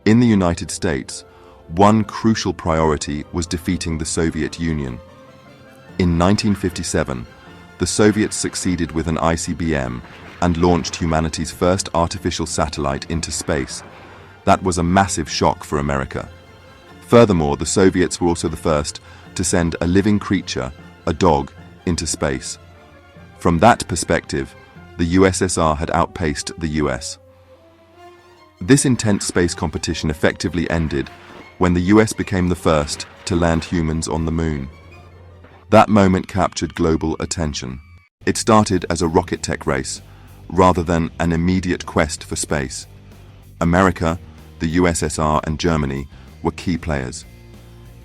In the United States, one crucial priority was defeating the Soviet Union. In 1957, the Soviets succeeded with an ICBM and launched humanity's first artificial satellite into space. That was a massive shock for America. Furthermore, the Soviets were also the first to send a living creature, a dog, into space. From that perspective, the USSR had outpaced the US. This intense space competition effectively ended when the US became the first to land humans on the moon. That moment captured global attention. It started as a rocket tech race, rather than an immediate quest for space. America, the USSR, and Germany were key players.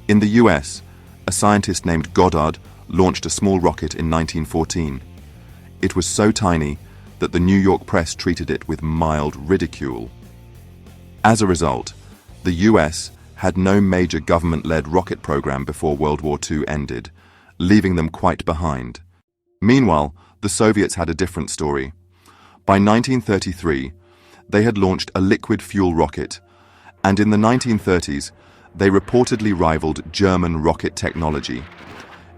In the US, a scientist named Goddard launched a small rocket in 1914. It was so tiny that the New York press treated it with mild ridicule. As a result, the US had no major government-led rocket program before World War II ended, leaving them quite behind. Meanwhile, the Soviets had a different story. By 1933, they had launched a liquid fuel rocket, and in the 1930s, they reportedly rivaled German rocket technology.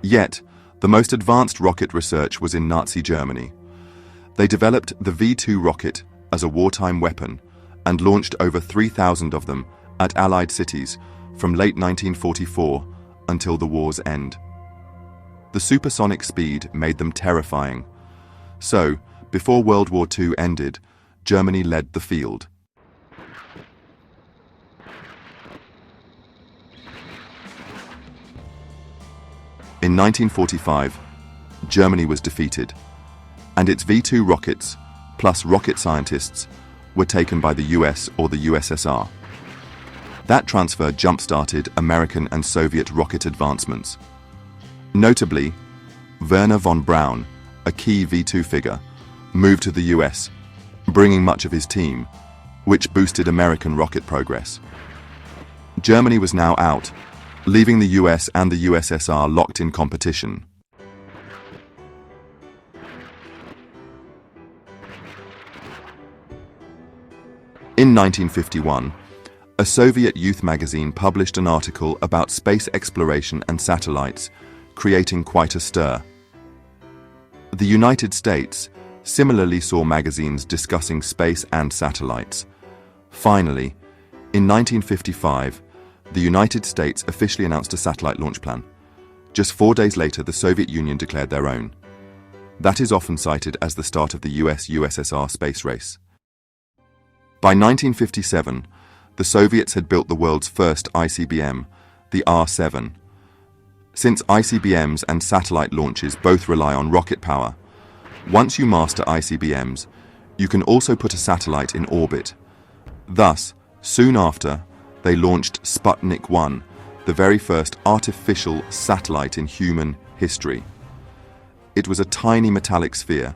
Yet, the most advanced rocket research was in Nazi Germany. They developed the V-2 rocket as a wartime weapon and launched over 3,000 of them at Allied cities from late 1944 until the war's end. The supersonic speed made them terrifying. So, before World War II ended, Germany led the field. In 1945, Germany was defeated, and its V-2 rockets, plus rocket scientists, were taken by the US or the USSR. That transfer jump-started American and Soviet rocket advancements. Notably, Wernher von Braun, a key V-2 figure, moved to the US, bringing much of his team, which boosted American rocket progress. Germany was now out, leaving the US and the USSR locked in competition. In 1951, a Soviet youth magazine published an article about space exploration and satellites, creating quite a stir. The United States similarly saw magazines discussing space and satellites. Finally, in 1955, the United States officially announced a satellite launch plan. Just 4 days later, the Soviet Union declared their own. That is often cited as the start of the US-USSR space race. By 1957, the Soviets had built the world's first ICBM, the R-7. Since ICBMs and satellite launches both rely on rocket power, once you master ICBMs, you can also put a satellite in orbit. Thus, soon after, they launched Sputnik 1, the very first artificial satellite in human history. It was a tiny metallic sphere,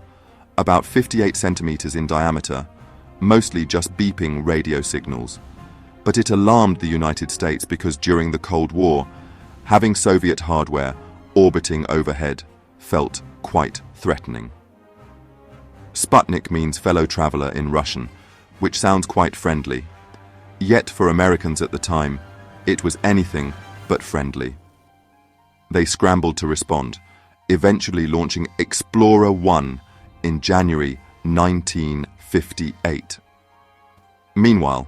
about 58 centimeters in diameter, mostly just beeping radio signals. But it alarmed the United States because during the Cold War, having Soviet hardware orbiting overhead felt quite threatening. Sputnik means fellow traveler in Russian, which sounds quite friendly. Yet for Americans at the time, it was anything but friendly. They scrambled to respond, eventually launching Explorer 1 in January 1958. Meanwhile,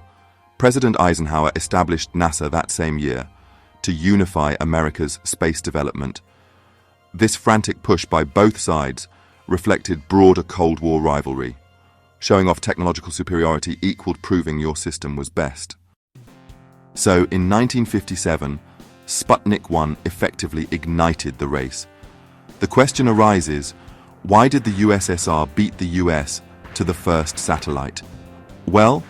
President Eisenhower established NASA that same year to unify America's space development. This frantic push by both sides reflected broader Cold War rivalry. Showing off technological superiority equaled proving your system was best. So, in 1957, Sputnik 1 effectively ignited the race. The question arises, why did the USSR beat the US to the first satellite? Well,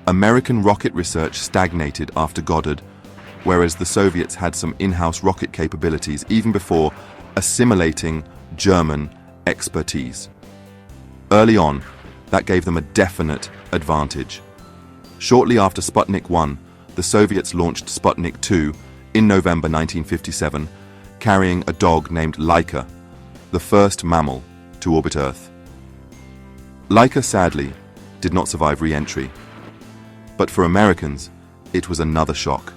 American rocket research stagnated after Goddard, whereas the Soviets had some in-house rocket capabilities even before assimilating German expertise. Early on, that gave them a definite advantage. Shortly after Sputnik 1, the Soviets launched Sputnik 2 in November 1957, carrying a dog named Laika, the first mammal to orbit Earth. Laika, sadly, did not survive re-entry. But for Americans, it was another shock.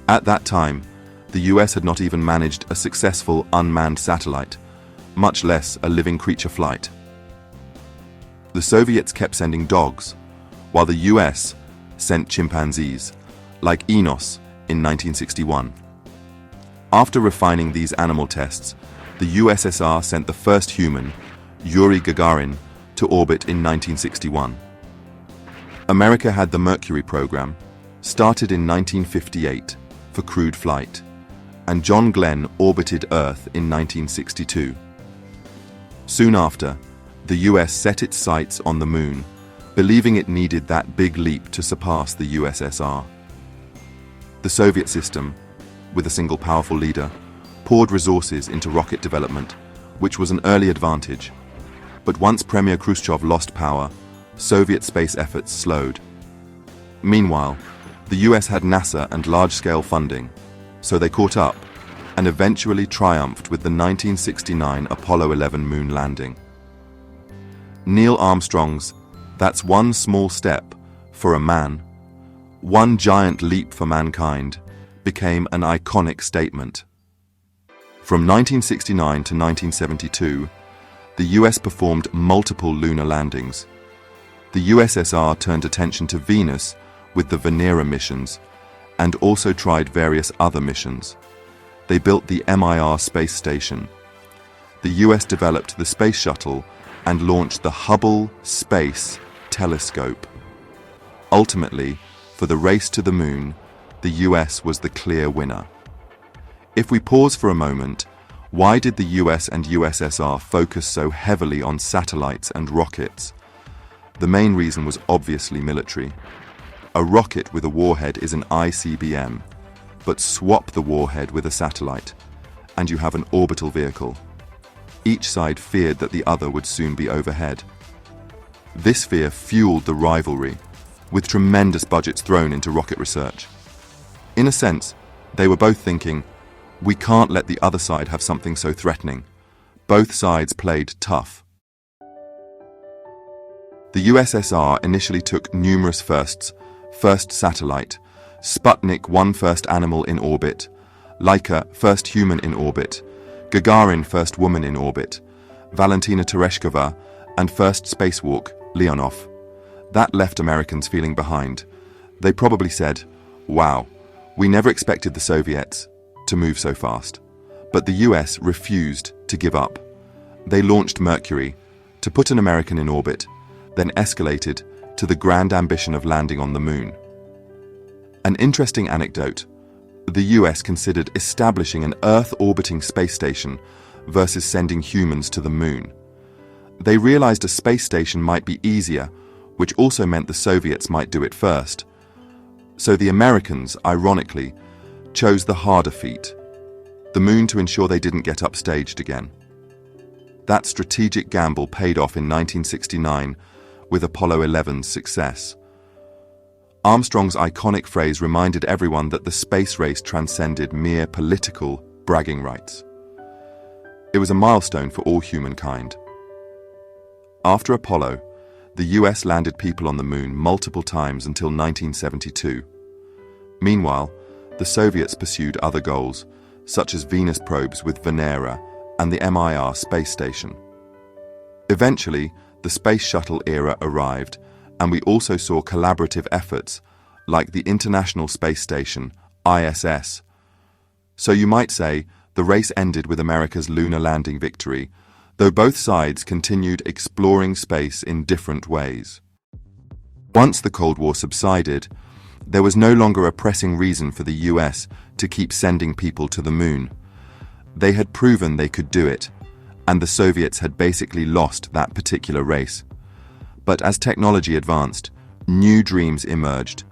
At that time, the US had not even managed a successful unmanned satellite, much less a living creature flight. The Soviets kept sending dogs, while the US sent chimpanzees, like Enos in 1961. After refining these animal tests, the USSR sent the first human, Yuri Gagarin, to orbit in 1961. America had the Mercury program, started in 1958 for crewed flight, and John Glenn orbited Earth in 1962. Soon after, the US set its sights on the Moon, believing it needed that big leap to surpass the USSR. The Soviet system, with a single powerful leader, poured resources into rocket development, which was an early advantage. But once Premier Khrushchev lost power, Soviet space efforts slowed. Meanwhile, the US had NASA and large-scale funding, so they caught up and eventually triumphed with the 1969 Apollo 11 moon landing. Neil Armstrong's "That's one small step for a man, one giant leap for mankind" became an iconic statement. From 1969 to 1972, the US performed multiple lunar landings. The USSR turned attention to Venus with the Venera missions and also tried various other missions. They built the Mir space station. The US developed the space shuttle and launched the Hubble Space Telescope. Ultimately, for the race to the moon, the US was the clear winner. If we pause for a moment, why did the US and USSR focus so heavily on satellites and rockets? The main reason was obviously military. A rocket with a warhead is an ICBM, but swap the warhead with a satellite, and you have an orbital vehicle. Each side feared that the other would soon be overhead. This fear fueled the rivalry, with tremendous budgets thrown into rocket research. In a sense, they were both thinking, we can't let the other side have something so threatening. Both sides played tough. The USSR initially took numerous firsts: first satellite, Sputnik, one first animal in orbit, Laika, first human in orbit, Gagarin, first woman in orbit, Valentina Tereshkova, and first spacewalk, Leonov. That left Americans feeling behind. They probably said, wow, we never expected the Soviets to move so fast. But the US refused to give up. They launched Mercury to put an American in orbit, then escalated to the grand ambition of landing on the moon. An interesting anecdote: the US considered establishing an Earth-orbiting space station versus sending humans to the moon. They realized a space station might be easier, which also meant the Soviets might do it first. So the Americans, ironically, chose the harder feat, the moon, to ensure they didn't get upstaged again. That strategic gamble paid off in 1969 with Apollo 11's success. Armstrong's iconic phrase reminded everyone that the space race transcended mere political bragging rights. It was a milestone for all humankind. After Apollo, the US landed people on the moon multiple times until 1972. Meanwhile, the Soviets pursued other goals, such as Venus probes with Venera and the Mir space station. Eventually, the space shuttle era arrived, and we also saw collaborative efforts like the International Space Station, ISS. So you might say the race ended with America's lunar landing victory, though both sides continued exploring space in different ways. Once the Cold War subsided, there was no longer a pressing reason for the US to keep sending people to the moon. They had proven they could do it, and the Soviets had basically lost that particular race. But as technology advanced, new dreams emerged,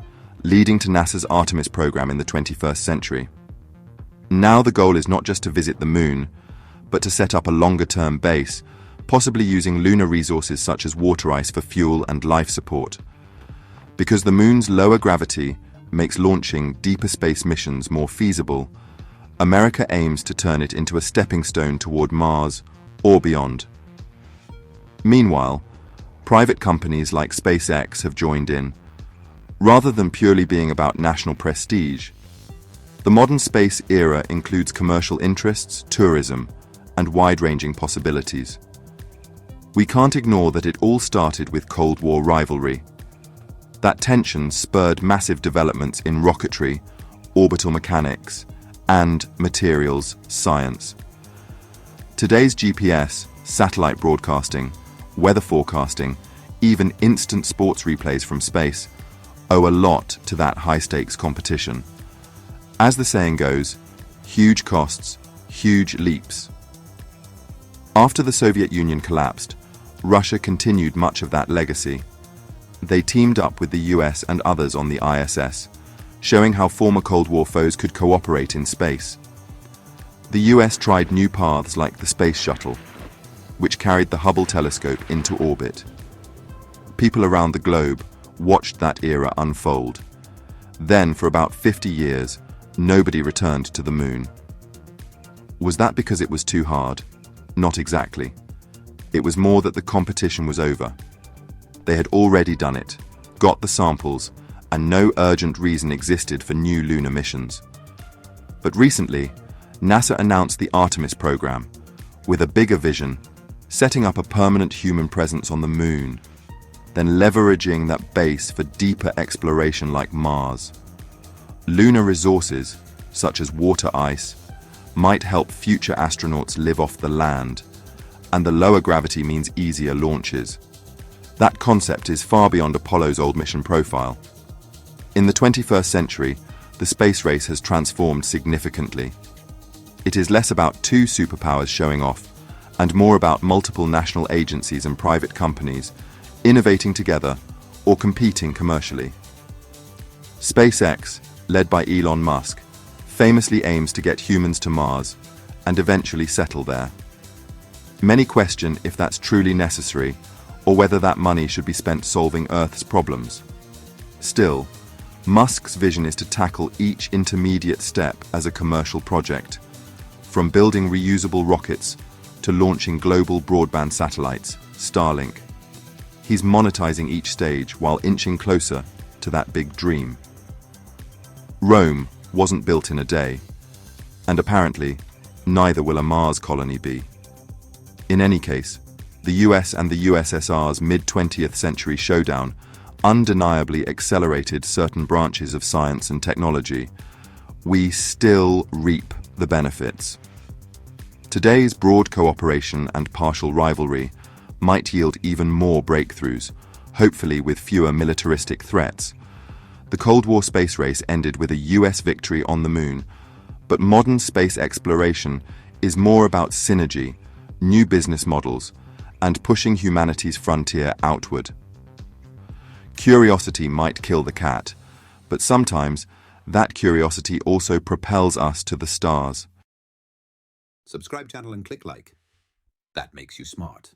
leading to NASA's Artemis program in the 21st century. Now the goal is not just to visit the moon, but to set up a longer-term base, possibly using lunar resources such as water ice for fuel and life support. Because the moon's lower gravity makes launching deeper space missions more feasible, America aims to turn it into a stepping stone toward Mars or beyond. Meanwhile, private companies like SpaceX have joined in. rather than purely being about national prestige. The modern space era includes commercial interests, tourism, and wide-ranging possibilities. We can't ignore that it all started with Cold War rivalry. That tension spurred massive developments in rocketry, orbital mechanics, and materials science. Today's GPS, satellite broadcasting, weather forecasting, even instant sports replays from space owe a lot to that high-stakes competition. As the saying goes, huge costs, huge leaps. After the Soviet Union collapsed, Russia continued much of that legacy. They teamed up with the US and others on the ISS, showing how former Cold War foes could cooperate in space. The US tried new paths like the Space Shuttle, which carried the Hubble telescope into orbit. People around the globe watched that era unfold. Then, for about 50 years, nobody returned to the moon. Was that because it was too hard? Not exactly. It was more that the competition was over. They had already done it, got the samples, and no urgent reason existed for new lunar missions. But recently, NASA announced the Artemis program, with a bigger vision, setting up a permanent human presence on the moon, then leveraging that base for deeper exploration like Mars. Lunar resources, such as water ice, might help future astronauts live off the land, and the lower gravity means easier launches. That concept is far beyond Apollo's old mission profile. In the 21st century, the space race has transformed significantly. It is less about two superpowers showing off, and more about multiple national agencies and private companies innovating together or competing commercially. SpaceX, led by Elon Musk, famously aims to get humans to Mars and eventually settle there. Many question if that's truly necessary or whether that money should be spent solving Earth's problems. Still, Musk's vision is to tackle each intermediate step as a commercial project, from building reusable rockets to launching global broadband satellites, Starlink. He's monetizing each stage while inching closer to that big dream. Rome wasn't built in a day, and apparently, neither will a Mars colony be. In any case, the US and the USSR's mid-20th century showdown undeniably accelerated certain branches of science and technology. We still reap the benefits. Today's broad cooperation and partial rivalry might yield even more breakthroughs, hopefully with fewer militaristic threats. The Cold War space race ended with a US victory on the moon, but modern space exploration is more about synergy, new business models, and pushing humanity's frontier outward. Curiosity might kill the cat, but sometimes that curiosity also propels us to the stars. Subscribe channel and click like. That makes you smart.